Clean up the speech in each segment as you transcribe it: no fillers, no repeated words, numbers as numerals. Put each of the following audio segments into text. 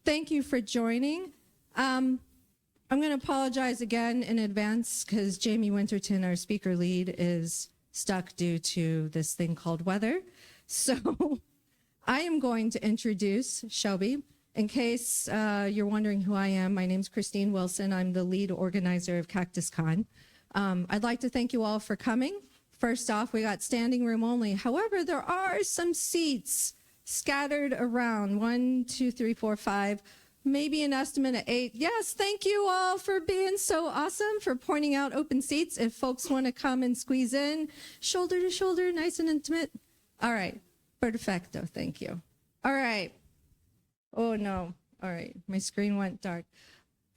Thank you for joining. I'm going to apologize again in advance because Jamie Winterton, our speaker lead, is stuck due to this thing called weather. So I am going to introduce Shelby. In case you're wondering who I am, my name's Christine Wilson. I'm the lead organizer of CactusCon. I'd like to thank you all for coming. First off, we got standing room only. However, there are some seats scattered around, 1, 2, 3, 4, 5, maybe an estimate of 8. Yes, thank you all for being so awesome, for pointing out open seats. If folks want to come and squeeze in, shoulder to shoulder, nice and intimate. All right, perfecto, thank you. All right. Oh no, all right, my screen went dark.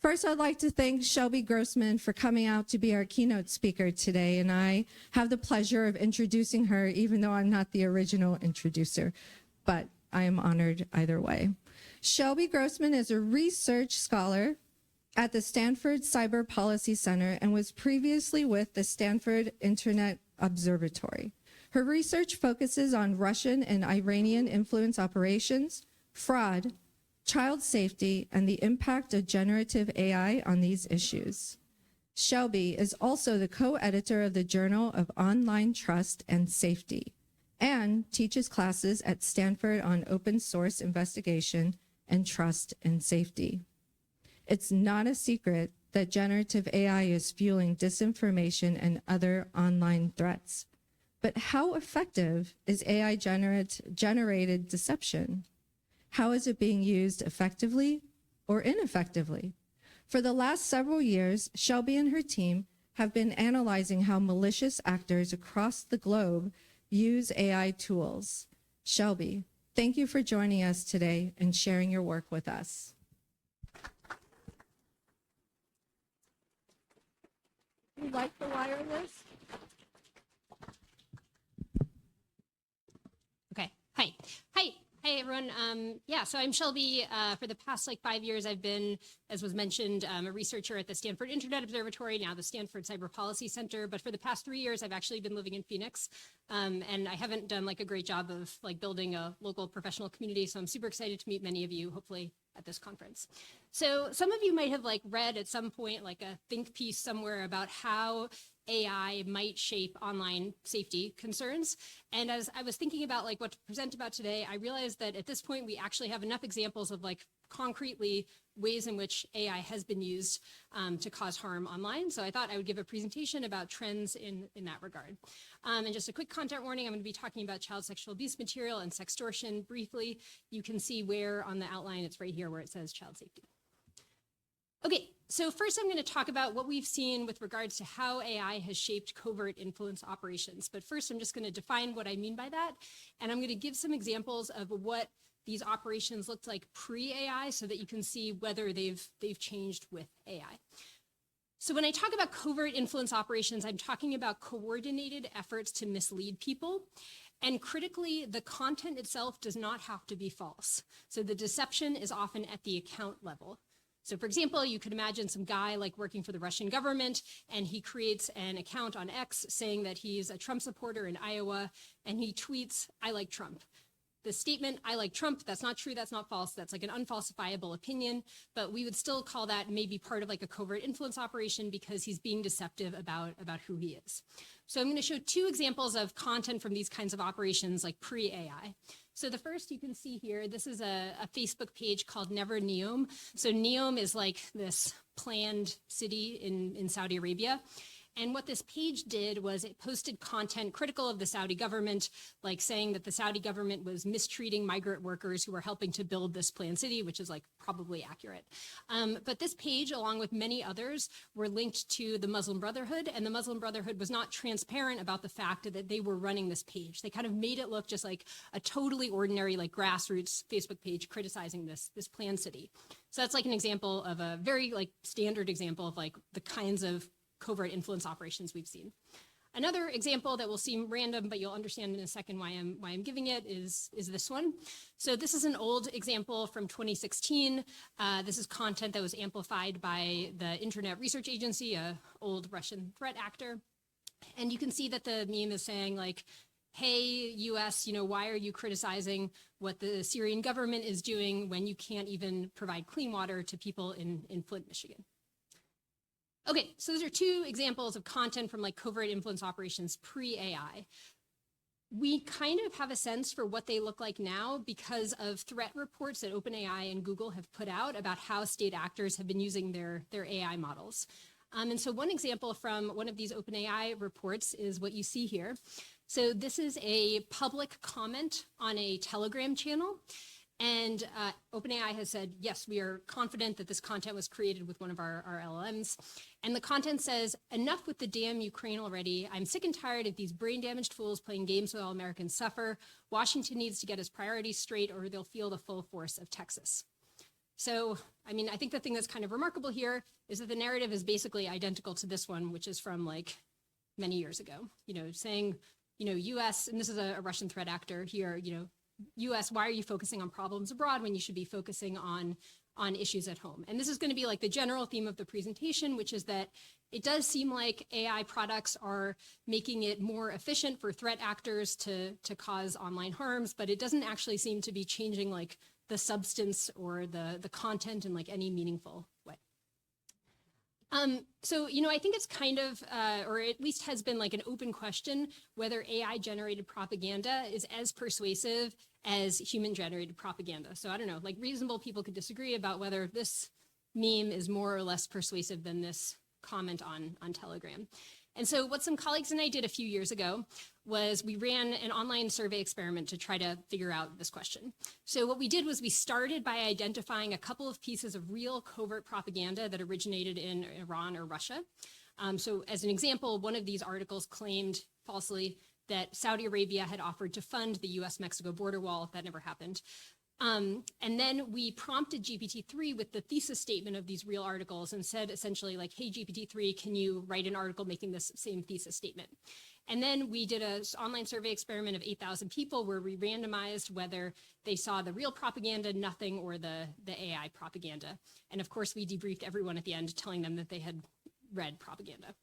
First, I'd like to thank Shelby Grossman for coming out to be our keynote speaker today, and I have the pleasure of introducing her, even though I'm not the original introducer, but I am honored either way. Shelby Grossman is a research scholar at the Stanford Cyber Policy Center and was previously with the Stanford Internet Observatory. Her research focuses on Russian and Iranian influence operations, fraud, child safety, and the impact of generative AI on these issues. Shelby is also the co-editor of the Journal of Online Trust and Safety and teaches classes at Stanford on open source investigation and trust and safety. It's not a secret that generative AI is fueling disinformation and other online threats. But how effective is AI generated deception? How is it being used effectively or ineffectively? For the last several years, Shelby and her team have been analyzing how malicious actors across the globe use AI tools. Shelby, thank you for joining us today and sharing your work with us. You like the wireless? Okay. Hi, everyone. So I'm Shelby. For the past 5 years, I've been, as was mentioned, a researcher at the Stanford Internet Observatory, now the Stanford Cyber Policy Center. But for the past 3 years, I've actually been living in Phoenix. And I haven't done a great job of building a local professional community. So I'm super excited to meet many of you, hopefully, at this conference. So some of you might have read at some point a think piece somewhere about how AI might shape online safety concerns. And as I was thinking about what to present about today, I realized that at this point, we actually have enough examples of concretely ways in which AI has been used to cause harm online. So I thought I would give a presentation about trends in that regard. And just a quick content warning, I'm going to be talking about child sexual abuse material and sextortion briefly. You can see where on the outline, it's right here where it says child safety. Okay, so first I'm going to talk about what we've seen with regards to how AI has shaped covert influence operations. But first, I'm just going to define what I mean by that. And I'm going to give some examples of what these operations looked like pre-AI so that you can see whether they've changed with AI. So when I talk about covert influence operations, I'm talking about coordinated efforts to mislead people. And critically, the content itself does not have to be false. So the deception is often at the account level. So for example, you could imagine some guy working for the Russian government, and he creates an account on X saying that he's a Trump supporter in Iowa, and he tweets, "I like Trump." The statement, "I like Trump," that's not true, that's not false, that's an unfalsifiable opinion, but we would still call that maybe part of a covert influence operation because he's being deceptive about who he is. So I'm going to show 2 examples of content from these kinds of operations pre-AI. So the first you can see here, this is a Facebook page called Never Neom. So Neom is this planned city in Saudi Arabia. And what this page did was it posted content critical of the Saudi government, saying that the Saudi government was mistreating migrant workers who were helping to build this planned city, which is probably accurate. But this page, along with many others, were linked to the Muslim Brotherhood, and the Muslim Brotherhood was not transparent about the fact that they were running this page. They kind of made it look just like a totally ordinary, grassroots Facebook page criticizing this planned city. So that's an example of a very standard example of the kinds of covert influence operations we've seen. Another example that will seem random, but you'll understand in a second why I'm giving it is this one. So this is an old example from 2016. This is content that was amplified by the Internet Research Agency, an old Russian threat actor. And you can see that the meme is saying hey, US, why are you criticizing what the Syrian government is doing when you can't even provide clean water to people in Flint, Michigan? Okay, so those are two examples of content from like covert influence operations pre-AI. We kind of have a sense for what they look like now because of threat reports that OpenAI and Google have put out about how state actors have been using their AI models. And so one example from one of these OpenAI reports is what you see here. So this is a public comment on a Telegram channel. And OpenAI has said, yes, we are confident that this content was created with one of our LLMs. And the content says, enough with the damn Ukraine already. I'm sick and tired of these brain damaged fools playing games while Americans suffer. Washington needs to get his priorities straight or they'll feel the full force of Texas. So, I mean, I think the thing that's kind of remarkable here is that the narrative is basically identical to this one, which is from like many years ago, saying, US, and this is a Russian threat actor here, US, why are you focusing on problems abroad when you should be focusing on issues at home? And this is going to be like the general theme of the presentation, which is that it does seem like AI products are making it more efficient for threat actors to cause online harms, but it doesn't actually seem to be changing like the substance or the content in like any meaningful way. So, I think it's kind of, or at least has been like an open question, whether AI generated propaganda is as persuasive as human generated propaganda. So I don't know, like reasonable people could disagree about whether this meme is more or less persuasive than this comment on Telegram. And so what some colleagues and I did a few years ago was we ran an online survey experiment to try to figure out this question. So what we did was we started by identifying a couple of pieces of real covert propaganda that originated in Iran or Russia. So as an example, one of these articles claimed falsely that Saudi Arabia had offered to fund the US-Mexico border wall. That never happened. And then we prompted GPT-3 with the thesis statement of these real articles and said essentially like, hey, GPT-3, can you write an article making this same thesis statement? And then we did an online survey experiment of 8,000 people where we randomized whether they saw the real propaganda, nothing, or the AI propaganda. And of course, we debriefed everyone at the end, telling them that they had read propaganda.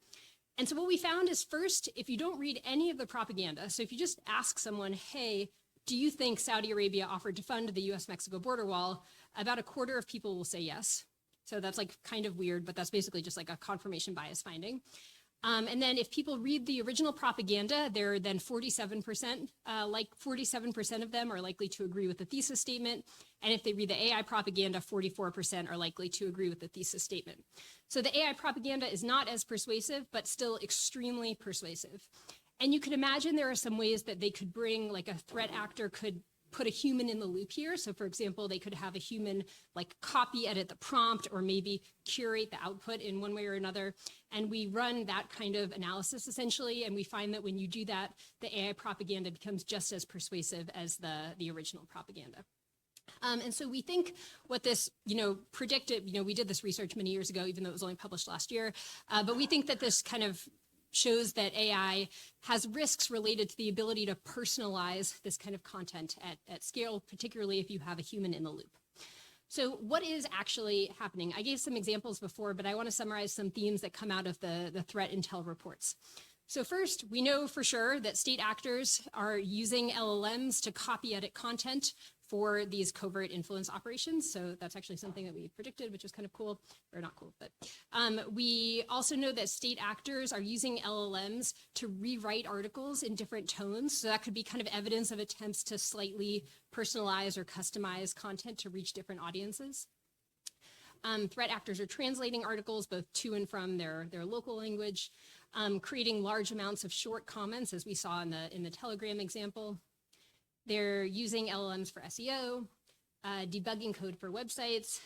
And so what we found is first, if you don't read any of the propaganda, so if you just ask someone, hey, do you think Saudi Arabia offered to fund the US-Mexico border wall? About a quarter of people will say yes. So that's like kind of weird, but that's basically just like a confirmation bias finding. And then if people read the original propaganda, they're then 47%, like 47% of them are likely to agree with the thesis statement. And if they read the AI propaganda, 44% are likely to agree with the thesis statement. So the AI propaganda is not as persuasive, but still extremely persuasive. And you could imagine there are some ways that they could bring, like a threat actor could put a human in the loop here. So for example, they could have a human like copy edit the prompt or maybe curate the output in one way or another. And we run that kind of analysis essentially. And we find that when you do that, the AI propaganda becomes just as persuasive as the original propaganda. And so we think what this, predicted, we did this research many years ago, even though it was only published last year. But we think that this kind of shows that AI has risks related to the ability to personalize this kind of content at scale, particularly if you have a human in the loop. So what is actually happening? I gave some examples before, but I want to summarize some themes that come out of the threat intel reports. So first, we know for sure that state actors are using LLMs to copy edit content for these covert influence operations. So that's actually something that we predicted, which is kind of cool, or not cool, but we also know that state actors are using LLMs to rewrite articles in different tones. So that could be kind of evidence of attempts to slightly personalize or customize content to reach different audiences. Threat actors are translating articles both to and from their local language, creating large amounts of short comments, as we saw in the Telegram example. They're using LLMs for SEO, debugging code for websites,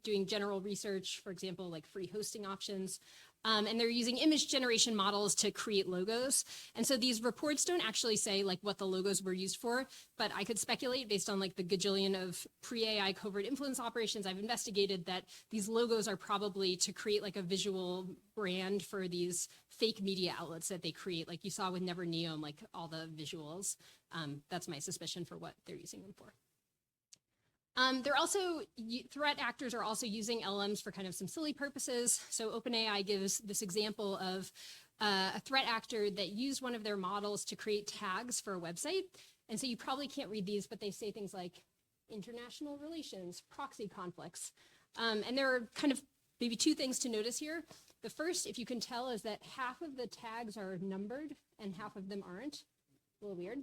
doing general research, for example, like free hosting options. And they're using image generation models to create logos. And so these reports don't actually say like what the logos were used for, but I could speculate based on like the gajillion of pre-AI covert influence operations I've investigated that these logos are probably to create like a visual brand for these fake media outlets that they create, like you saw with Never Neom, like all the visuals. That's my suspicion for what they're using them for. Threat actors are also using LLMs for kind of some silly purposes. So OpenAI gives this example of a threat actor that used one of their models to create tags for a website. And so you probably can't read these, but they say things like international relations, proxy conflicts. And there are kind of maybe two things to notice here. The first, if you can tell, is that half of the tags are numbered and half of them aren't. A little weird.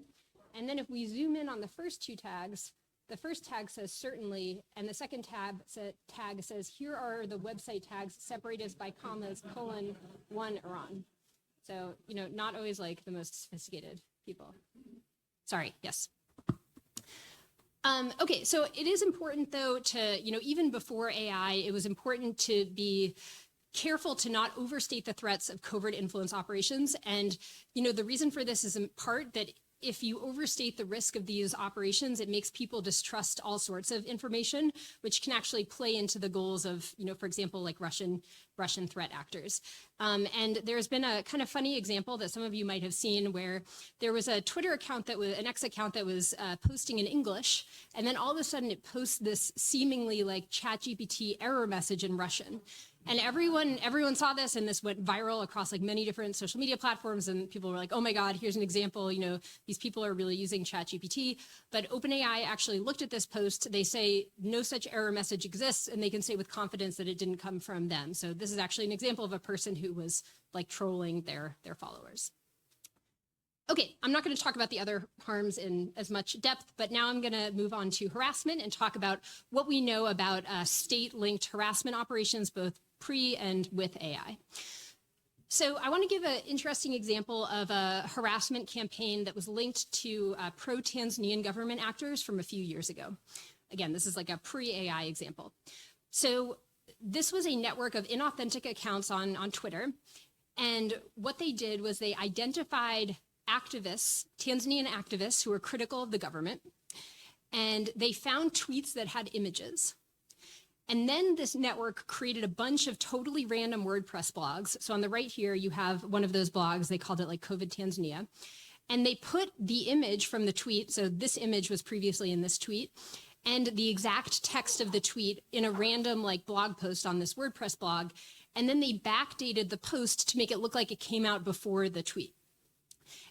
And then if we zoom in on the first two tags, the first tag says certainly, and the second tag says, here are the website tags separated by commas, colon, one Iran. So, you know, not always like the most sophisticated people. Sorry, yes. Okay, so it is important though to, you know, even before AI, it was important to be careful to not overstate the threats of covert influence operations. And, you know, the reason for this is in part that if you overstate the risk of these operations, it makes people distrust all sorts of information, which can actually play into the goals of, you know, for example, like Russian threat actors. And there's been a kind of funny example that some of you might have seen where there was a Twitter account that was an X account that was posting in English, and then all of a sudden it posts this seemingly like ChatGPT error message in Russian. And everyone saw this, and this went viral across like many different social media platforms, and people were like, oh my God, here's an example, you know, these people are really using ChatGPT. But OpenAI actually looked at this post. They say no such error message exists, and they can say with confidence that it didn't come from them. So this is actually an example of a person who was like trolling their followers. Okay, I'm not going to talk about the other harms in as much depth, but now I'm going to move on to harassment and talk about what we know about state-linked harassment operations, both pre and with AI. So I want to give an interesting example of a harassment campaign that was linked to pro-Tanzanian government actors from a few years ago. Again, this is like a pre-AI example. So this was a network of inauthentic accounts on Twitter. And what they did was they identified activists, Tanzanian activists who were critical of the government, and they found tweets that had images. And then this network created a bunch of totally random WordPress blogs. So on the right here, you have one of those blogs. They called it like COVID Tanzania. And they put the image from the tweet. So this image was previously in this tweet, and the exact text of the tweet in a random like blog post on this WordPress blog. And then they backdated the post to make it look like it came out before the tweet.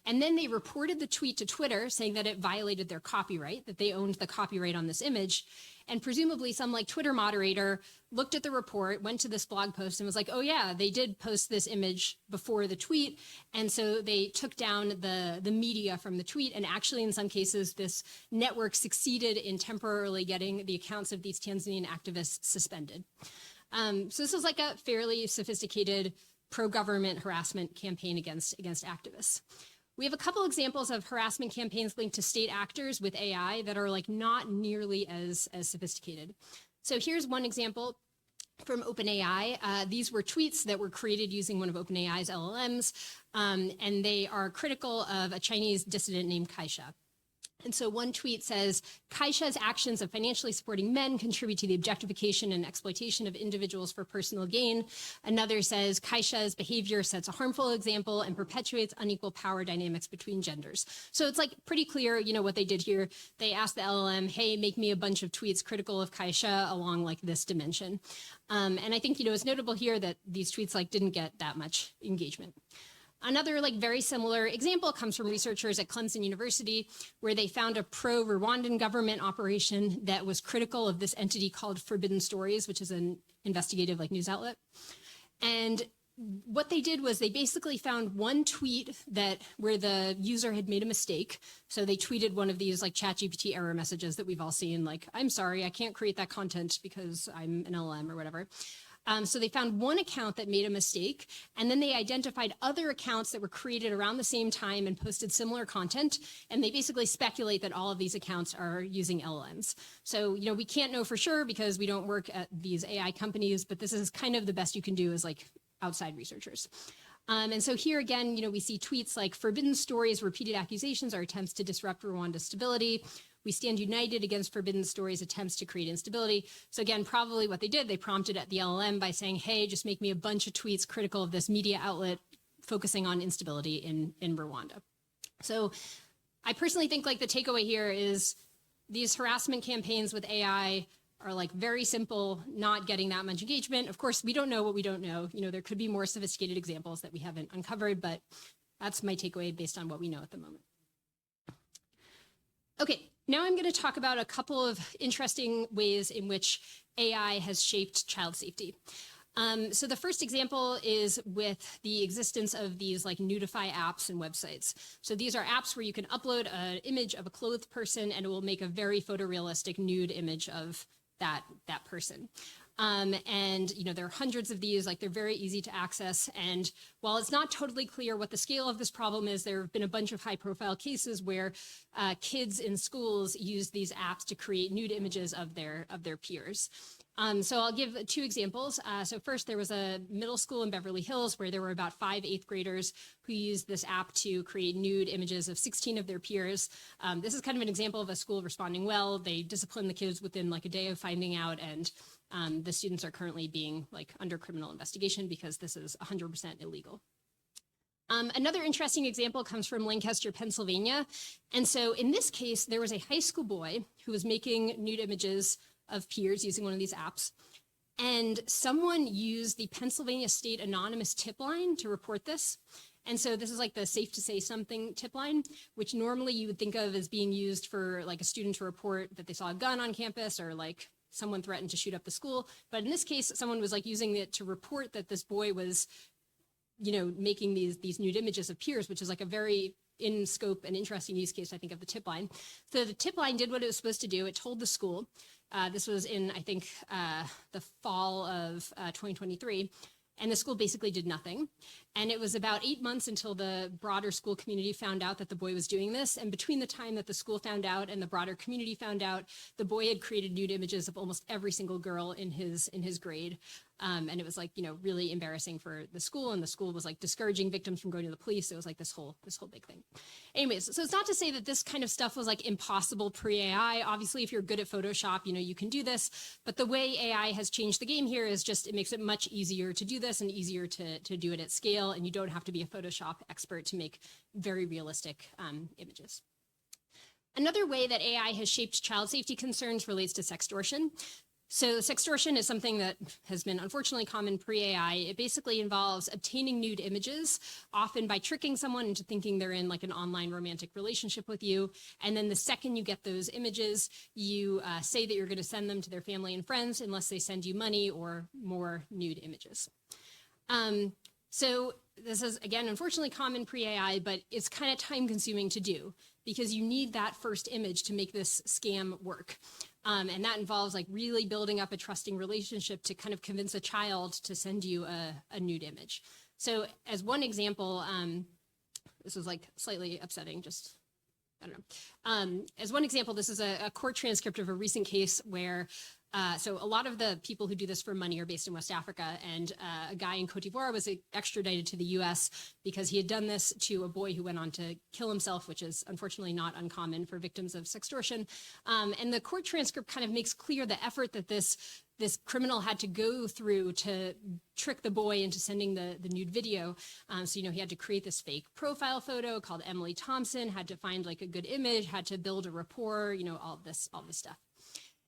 And then they reported the tweet to Twitter saying that it violated their copyright, that they owned the copyright on this image. And presumably some like Twitter moderator looked at the report, went to this blog post and was like, oh yeah, they did post this image before the tweet. And so they took down the media from the tweet. And actually in some cases, this network succeeded in temporarily getting the accounts of these Tanzanian activists suspended. So this is like a fairly sophisticated pro-government harassment campaign against activists. We have a couple examples of harassment campaigns linked to state actors with AI that are like not nearly as sophisticated. So here's one example from OpenAI. These were tweets that were created using one of OpenAI's LLMs, and they are critical of a Chinese dissident named Kaisha. And so one tweet says, Kaisha's actions of financially supporting men contribute to the objectification and exploitation of individuals for personal gain. Another says, Kaisha's behavior sets a harmful example and perpetuates unequal power dynamics between genders. So it's like pretty clear, you know, what they did here. They asked the LLM, hey, make me a bunch of tweets critical of Kaisha along like this dimension. And I think, you know, it's notable here that these tweets like didn't get that much engagement. Another like very similar example comes from researchers at Clemson University, where they found a pro-Rwandan government operation that was critical of this entity called Forbidden Stories, which is an investigative like news outlet. And what they did was they basically found one tweet where the user had made a mistake. So they tweeted one of these like ChatGPT error messages that we've all seen, like, I'm sorry, I can't create that content because I'm an LLM or whatever. So they found one account that made a mistake, and then they identified other accounts that were created around the same time and posted similar content. And they basically speculate that all of these accounts are using LLMs. So, you know, we can't know for sure because we don't work at these AI companies, but this is kind of the best you can do as like outside researchers. And so here again, you know, we see tweets like Forbidden Stories, repeated accusations are attempts to disrupt Rwanda's stability. We stand united against Forbidden Stories' attempts to create instability. So again, probably what they did, they prompted at the LLM by saying, hey, just make me a bunch of tweets critical of this media outlet focusing on instability in Rwanda. So I personally think like the takeaway here is these harassment campaigns with AI are like very simple, not getting that much engagement. Of course, we don't know what we don't know. You know, there could be more sophisticated examples that we haven't uncovered, but that's my takeaway based on what we know at the moment. Okay, now I'm going to talk about a couple of interesting ways in which AI has shaped child safety. So the first example is with the existence of these like nudify apps and websites. So these are apps where you can upload an image of a clothed person and it will make a very photorealistic nude image of that person. And you know, there are hundreds of these, like they're very easy to access. And while it's not totally clear what the scale of this problem is, there have been a bunch of high profile cases where kids in schools use these apps to create nude images of their peers. So I'll give two examples. So first, there was a middle school in Beverly Hills where there were about 5 8th graders who used this app to create nude images of 16 of their peers. This is kind of an example of a school responding well. They disciplined the kids within like a day of finding out, and the students are currently being like under criminal investigation because this is 100% illegal. Another interesting example comes from Lancaster, Pennsylvania. And so in this case, there was a high school boy who was making nude images of peers using one of these apps. And someone used the Pennsylvania State Anonymous tip line to report this. And so this is like the safe to say something tip line, which normally you would think of as being used for like a student to report that they saw a gun on campus or like someone threatened to shoot up the school. But in this case, someone was like using it to report that this boy was, you know, making these nude images of peers, which is like a very in scope and interesting use case, I think, of the tip line. So the tip line did what it was supposed to do. It told the school. This was in, I think, the fall of 2023. And the school basically did nothing. And it was about 8 months until the broader school community found out that the boy was doing this. And between the time that the school found out and the broader community found out, the boy had created nude images of almost every single girl in his grade. And it was like, you know, really embarrassing for the school, and the school was like discouraging victims from going to the police. So it was like this whole big thing. Anyways, so it's not to say that this kind of stuff was like impossible pre-AI. Obviously, if you're good at Photoshop, you know, you can do this. But the way AI has changed the game here is just, it makes it much easier to do this and easier to do it at scale. And you don't have to be a Photoshop expert to make very realistic images. Another way that AI has shaped child safety concerns relates to sextortion. So sextortion is something that has been unfortunately common pre-AI. It basically involves obtaining nude images, often by tricking someone into thinking they're in like an online romantic relationship with you. And then the second you get those images, you say that you're going to send them to their family and friends unless they send you money or more nude images. So this is, again, unfortunately common pre-AI, but it's kind of time consuming to do because you need that first image to make this scam work. And that involves like really building up a trusting relationship to kind of convince a child to send you a nude image. So as one example, this was like slightly upsetting, just, I don't know. As one example, this is a court transcript of a recent case where so a lot of the people who do this for money are based in West Africa, and a guy in Cote d'Ivoire was extradited to the US because he had done this to a boy who went on to kill himself, which is unfortunately not uncommon for victims of sextortion. And the court transcript kind of makes clear the effort that this criminal had to go through to trick the boy into sending the nude video. So, you know, he had to create this fake profile photo called Emily Thompson, had to find like a good image, had to build a rapport, you know, all this stuff.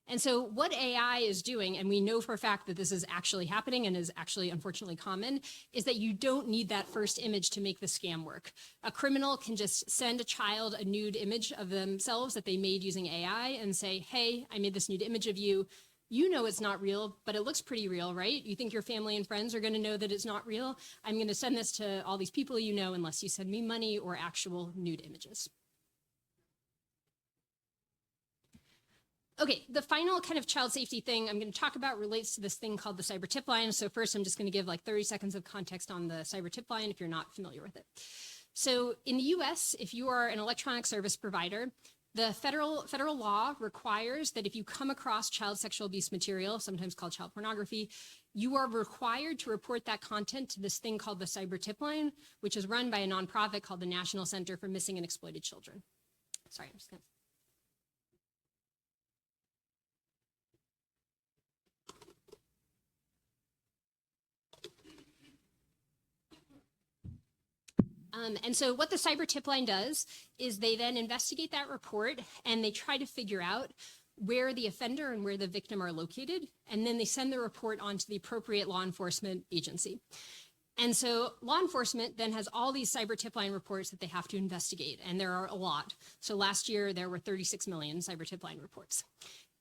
And so what AI is doing, and we know for a fact that this is actually happening and is actually unfortunately common, is that you don't need that first image to make the scam work. A criminal can just send a child a nude image of themselves that they made using AI and say, hey, I made this nude image of you. You know it's not real, but it looks pretty real, right? You think your family and friends are going to know that it's not real? I'm going to send this to all these people you know unless you send me money or actual nude images. Okay, the final kind of child safety thing I'm going to talk about relates to this thing called the CyberTipline. So first, I'm just going to give like 30 seconds of context on the CyberTipline if you're not familiar with it. So in the US, if you are an electronic service provider, the federal law requires that if you come across child sexual abuse material, sometimes called child pornography, you are required to report that content to this thing called the CyberTipline, which is run by a nonprofit called the National Center for Missing and Exploited Children. Sorry, I'm just going to... And so what the CyberTipline does is they then investigate that report and they try to figure out where the offender and where the victim are located, and then they send the report on to the appropriate law enforcement agency. And so law enforcement then has all these CyberTipline reports that they have to investigate, and there are a lot. So last year, there were 36 million CyberTipline reports.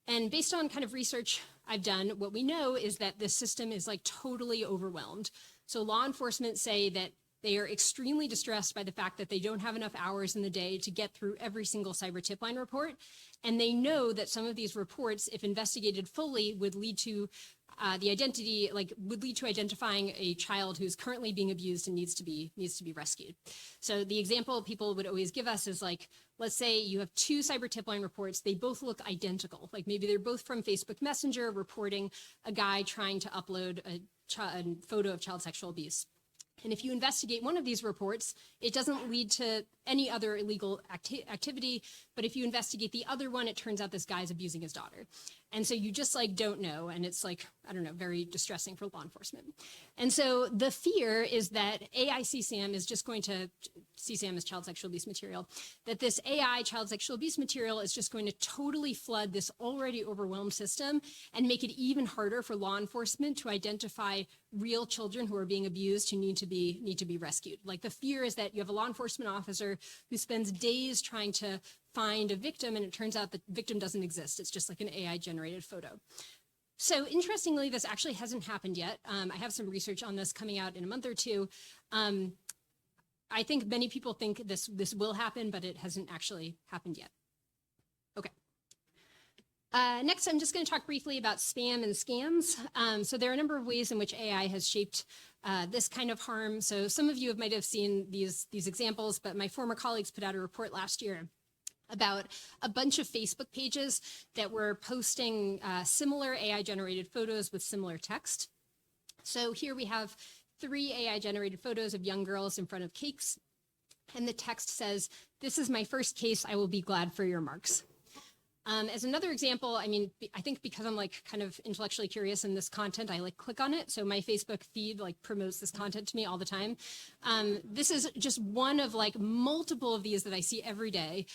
And based on kind of research I've done, what we know is that this system is like totally overwhelmed. So law enforcement say that they are extremely distressed by the fact that they don't have enough hours in the day to get through every single CyberTipline report. And they know that some of these reports, if investigated fully, would lead to would lead to identifying a child who's currently being abused and needs to be rescued. So the example people would always give us is like, let's say you have two CyberTipline reports, they both look identical. Like maybe they're both from Facebook Messenger reporting a guy trying to upload a photo of child sexual abuse. And if you investigate one of these reports, it doesn't lead to any other illegal activity. But if you investigate the other one, it turns out this guy's abusing his daughter. And so you just like don't know. And it's like, I don't know, very distressing for law enforcement. And so the fear is that AI CSAM is just going to, CSAM is child sexual abuse material, that this AI child sexual abuse material is just going to totally flood this already overwhelmed system and make it even harder for law enforcement to identify real children who are being abused who need to be rescued. Like the fear is that you have a law enforcement officer who spends days trying to find a victim, and it turns out the victim doesn't exist. It's just like an AI generated photo. So interestingly, this actually hasn't happened yet. I have some research on this coming out in a month or two. I think many people think this will happen, but it hasn't actually happened yet. Okay. Next, I'm just going to talk briefly about spam and scams. So there are a number of ways in which AI has shaped this kind of harm. So some of you might have seen these examples, but my former colleagues put out a report last year about a bunch of Facebook pages that were posting similar AI-generated photos with similar text. So here we have 3 AI-generated photos of young girls in front of cakes, and the text says, "This is my first case. I will be glad for your marks." As another example, I mean, I think because I'm like kind of intellectually curious in this content, I like click on it. So my Facebook feed like promotes this content to me all the time. This is just one of like multiple of these that I see every day.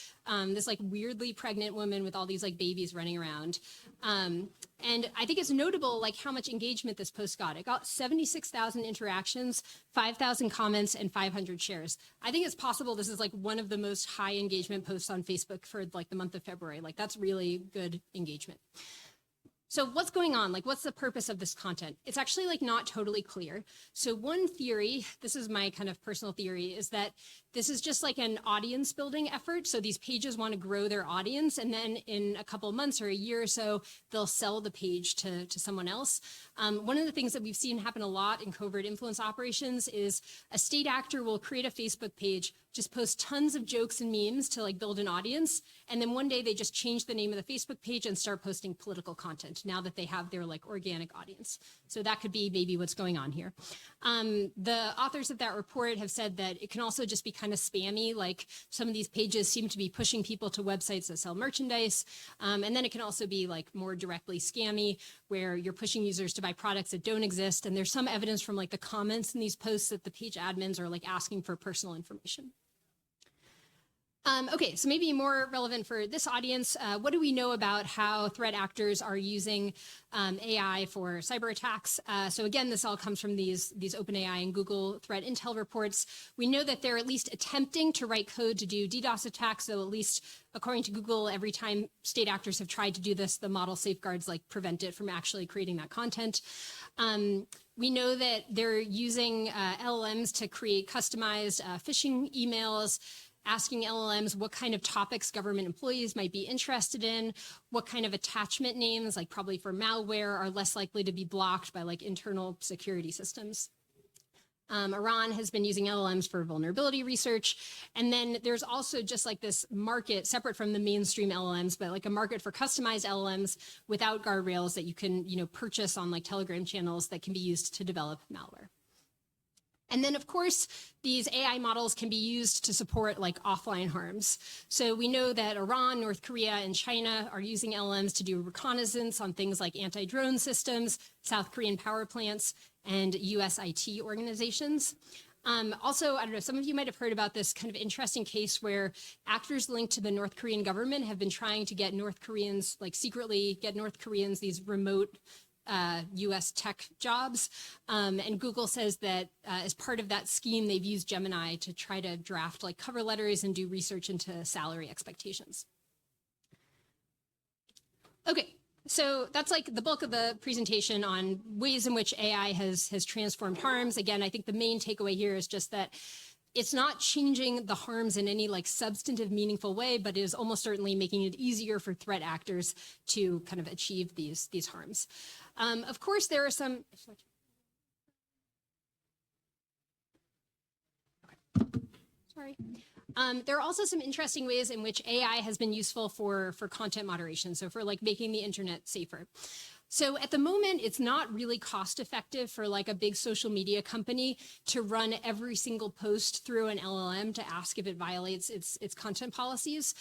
This like weirdly pregnant woman with all these like babies running around. And I think it's notable like how much engagement this post got. It got 76,000 interactions, 5,000 comments, and 500 shares. I think it's possible this is like one of the most high engagement posts on Facebook for like the month of February. Like that's really good engagement. So what's going on? Like, what's the purpose of this content? It's actually like not totally clear. So one theory, this is my kind of personal theory, is that this is just like an audience building effort. So these pages want to grow their audience, and then in a couple of months or a year or so, they'll sell the page to someone else. One of the things that we've seen happen a lot in covert influence operations is a state actor will create a Facebook page, just post tons of jokes and memes to like build an audience. And then one day they just change the name of the Facebook page and start posting political content now that they have their like organic audience. So that could be maybe what's going on here. The authors of that report have said that it can also just be kind of spammy. Like some of these pages seem to be pushing people to websites that sell merchandise. And then it can also be like more directly scammy, where you're pushing users to buy products that don't exist. And there's some evidence from like the comments in these posts that the page admins are like asking for personal information. Okay, so maybe more relevant for this audience, what do we know about how threat actors are using AI for cyber attacks? So again, this all comes from these OpenAI and Google threat intel reports. We know that they're at least attempting to write code to do DDoS attacks, though at least according to Google, every time state actors have tried to do this, the model safeguards like prevent it from actually creating that content. We know that they're using LLMs to create customized phishing emails, asking LLMs what kind of topics government employees might be interested in, what kind of attachment names, like probably for malware, are less likely to be blocked by like internal security systems. Iran has been using LLMs for vulnerability research. And then there's also just like this market separate from the mainstream LLMs, but like a market for customized LLMs without guardrails that you can, purchase on like Telegram channels that can be used to develop malware. And then, of course, these AI models can be used to support like offline harms. So we know that Iran, North Korea, and China are using LLMs to do reconnaissance on things like anti-drone systems, South Korean power plants, and US IT organizations. Also, I don't know, some of you might have heard about this kind of interesting case where actors linked to the North Korean government have been trying to get North Koreans, like secretly get North Koreans these remote US tech jobs. And Google says that as part of that scheme, they've used Gemini to try to draft like cover letters and do research into salary expectations. Okay. So that's like the bulk of the presentation on ways in which AI has transformed harms. Again, I think the main takeaway here is just that it's not changing the harms in any like substantive, meaningful way, but it is almost certainly making it easier for threat actors to kind of achieve these harms. Of course, there are some. Sorry. There are also some interesting ways in which AI has been useful for content moderation, so for like making the internet safer. So at the moment, it's not really cost effective for like a big social media company to run every single post through an LLM to ask if it violates its content policies.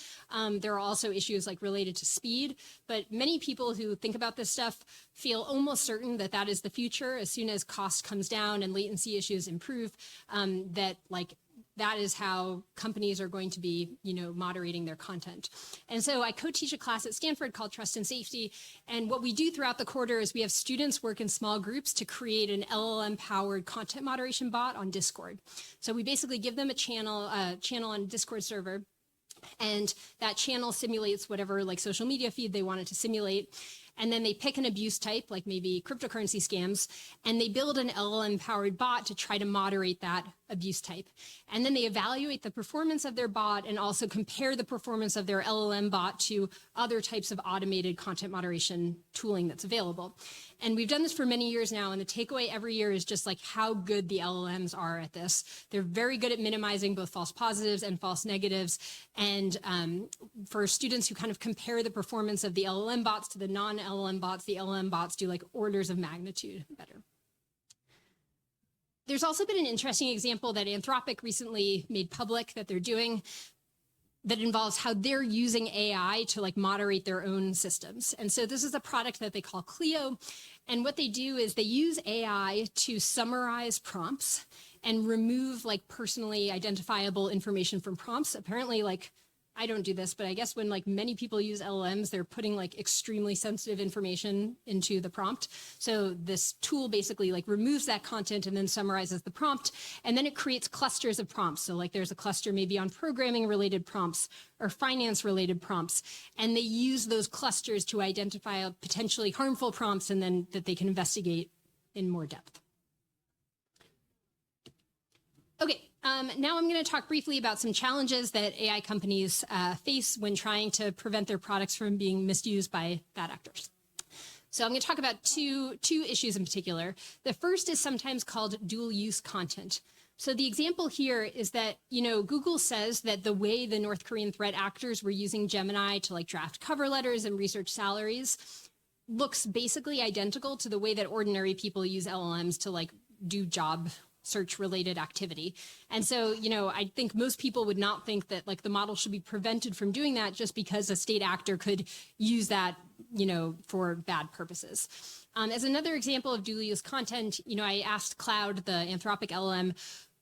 There are also issues like related to speed, but many people who think about this stuff feel almost certain that that is the future as soon as cost comes down and latency issues improve, that like that is how companies are going to be, moderating their content. And so I co-teach a class at Stanford called Trust and Safety. And what we do throughout the quarter is we have students work in small groups to create an LLM-powered content moderation bot on Discord. So we basically give them a channel on a Discord server, and that channel simulates whatever like social media feed they want it to simulate. And then they pick an abuse type, like maybe cryptocurrency scams, and they build an LLM-powered bot to try to moderate that abuse type. And then they evaluate the performance of their bot and also compare the performance of their LLM bot to other types of automated content moderation tooling that's available. And we've done this for many years now, and the takeaway every year is just like how good the LLMs are at this. They're very good at minimizing both false positives and false negatives. And for students who kind of compare the performance of the LLM bots to the non-LLM bots, the LLM bots do like orders of magnitude better. There's also been an interesting example that Anthropic recently made public that they're doing that involves how they're using AI to like moderate their own systems. And so this is a product that they call Clio. And what they do is they use AI to summarize prompts and remove like personally identifiable information from prompts. Apparently, like, I don't do this, but I guess when like many people use LLMs, they're putting like extremely sensitive information into the prompt. So this tool basically like removes that content and then summarizes the prompt, and then it creates clusters of prompts. So like there's a cluster maybe on programming related prompts or finance related prompts, and they use those clusters to identify potentially harmful prompts and then that they can investigate in more depth. Okay. Now I'm going to talk briefly about some challenges that AI companies face when trying to prevent their products from being misused by bad actors. So I'm going to talk about two issues in particular. The first is sometimes called dual use content. So the example here is that, Google says that the way the North Korean threat actors were using Gemini to like draft cover letters and research salaries looks basically identical to the way that ordinary people use LLMs to like do job search related activity. And so, I think most people would not think that like the model should be prevented from doing that just because a state actor could use that, for bad purposes. As another example of dual use content, I asked Cloud, the Anthropic LLM,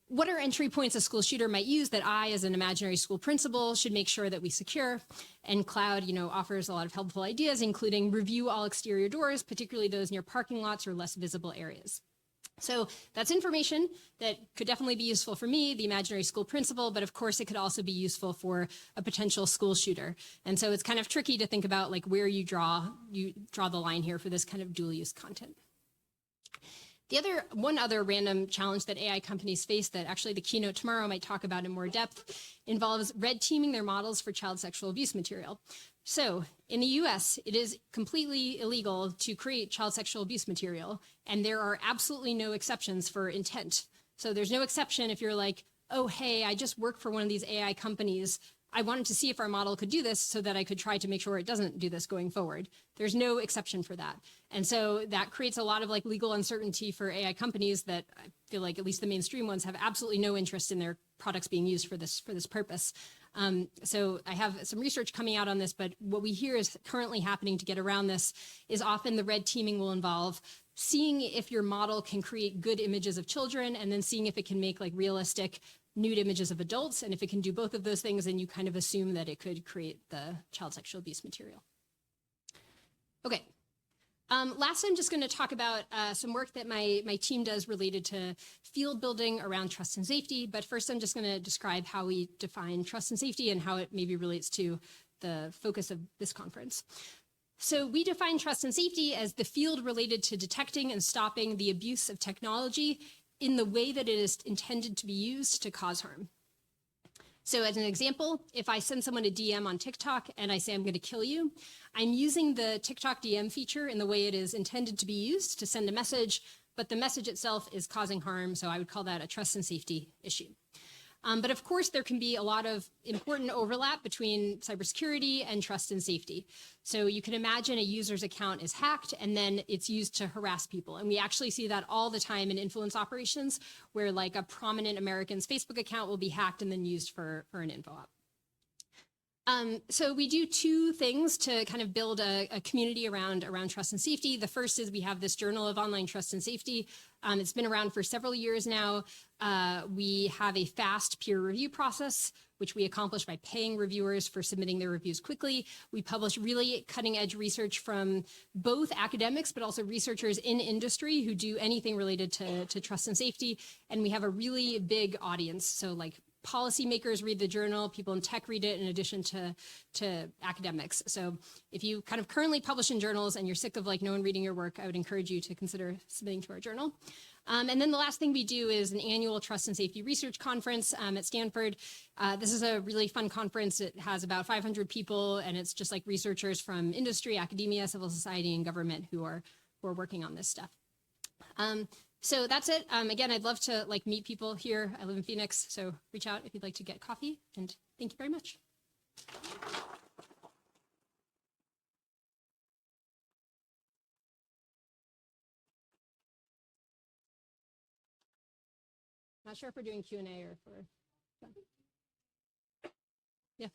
what are entry points a school shooter might use that I, as an imaginary school principal, should make sure that we secure? And Cloud, offers a lot of helpful ideas, including review all exterior doors, particularly those near parking lots or less visible areas. So that's information that could definitely be useful for me, the imaginary school principal, but of course it could also be useful for a potential school shooter. And so it's kind of tricky to think about like where you draw the line here for this kind of dual use content. One other random challenge that AI companies face that actually the keynote tomorrow might talk about in more depth involves red teaming their models for child sexual abuse material. So in the US, it is completely illegal to create child sexual abuse material, and there are absolutely no exceptions for intent. So there's no exception if you're like, oh, hey, I just work for one of these AI companies. I wanted to see if our model could do this so that I could try to make sure it doesn't do this going forward. There's no exception for that. And so that creates a lot of like legal uncertainty for AI companies that I feel like at least the mainstream ones have absolutely no interest in their products being used for this purpose. So I have some research coming out on this, but what we hear is currently happening to get around this is often the red teaming will involve seeing if your model can create good images of children, and then seeing if it can make like realistic nude images of adults. And if it can do both of those things, then you kind of assume that it could create the child sexual abuse material. Okay. Last, I'm just going to talk about some work that my team does related to field building around trust and safety. But first, I'm just going to describe how we define trust and safety and how it maybe relates to the focus of this conference. So we define trust and safety as the field related to detecting and stopping the abuse of technology in the way that it is intended to be used to cause harm. So as an example, if I send someone a DM on TikTok and I say, I'm going to kill you, I'm using the TikTok DM feature in the way it is intended to be used to send a message, but the message itself is causing harm. So I would call that a trust and safety issue. But of course, there can be a lot of important overlap between cybersecurity and trust and safety. So you can imagine a user's account is hacked and then it's used to harass people. And we actually see that all the time in influence operations where like a prominent American's Facebook account will be hacked and then used for an info op. So we do two things to kind of build a community around trust and safety. The first is we have this Journal of Online Trust and Safety. It's been around for several years now. We have a fast peer review process, which we accomplish by paying reviewers for submitting their reviews quickly. We publish really cutting edge research from both academics, but also researchers in industry who do anything related to trust and safety. And we have a really big audience. So like policymakers read the journal, people in tech read it in addition to academics. So if you kind of currently publish in journals and you're sick of like no one reading your work, I would encourage you to consider submitting to our journal. And then the last thing we do is an annual trust and safety research conference at Stanford. This is a really fun conference. It has about 500 people and it's just like researchers from industry, academia, civil society, and government who are working on this stuff. So that's it. Again, I'd love to like meet people here. I live in Phoenix, so reach out if you'd like to get coffee. And thank you very much. Not sure if we're doing Q&A or if we're done. Yeah.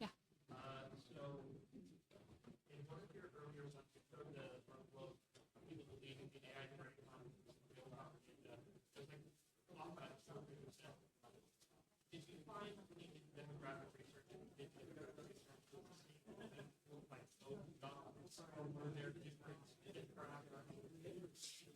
Yeah. So in one of your earlier ones, you showed the workflow of people believing the AI generated content is real propaganda. There's like a lot about something yourself. Did you find any demographic research and demographic research was like so or were there different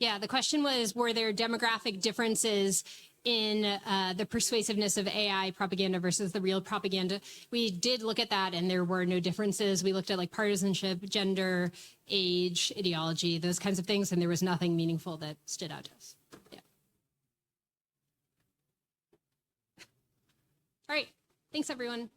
Yeah, the question was, were there demographic differences in the persuasiveness of AI propaganda versus the real propaganda? We did look at that and there were no differences. We looked at like partisanship, gender, age, ideology, those kinds of things, and there was nothing meaningful that stood out to us. Yeah. All right. Thanks, everyone.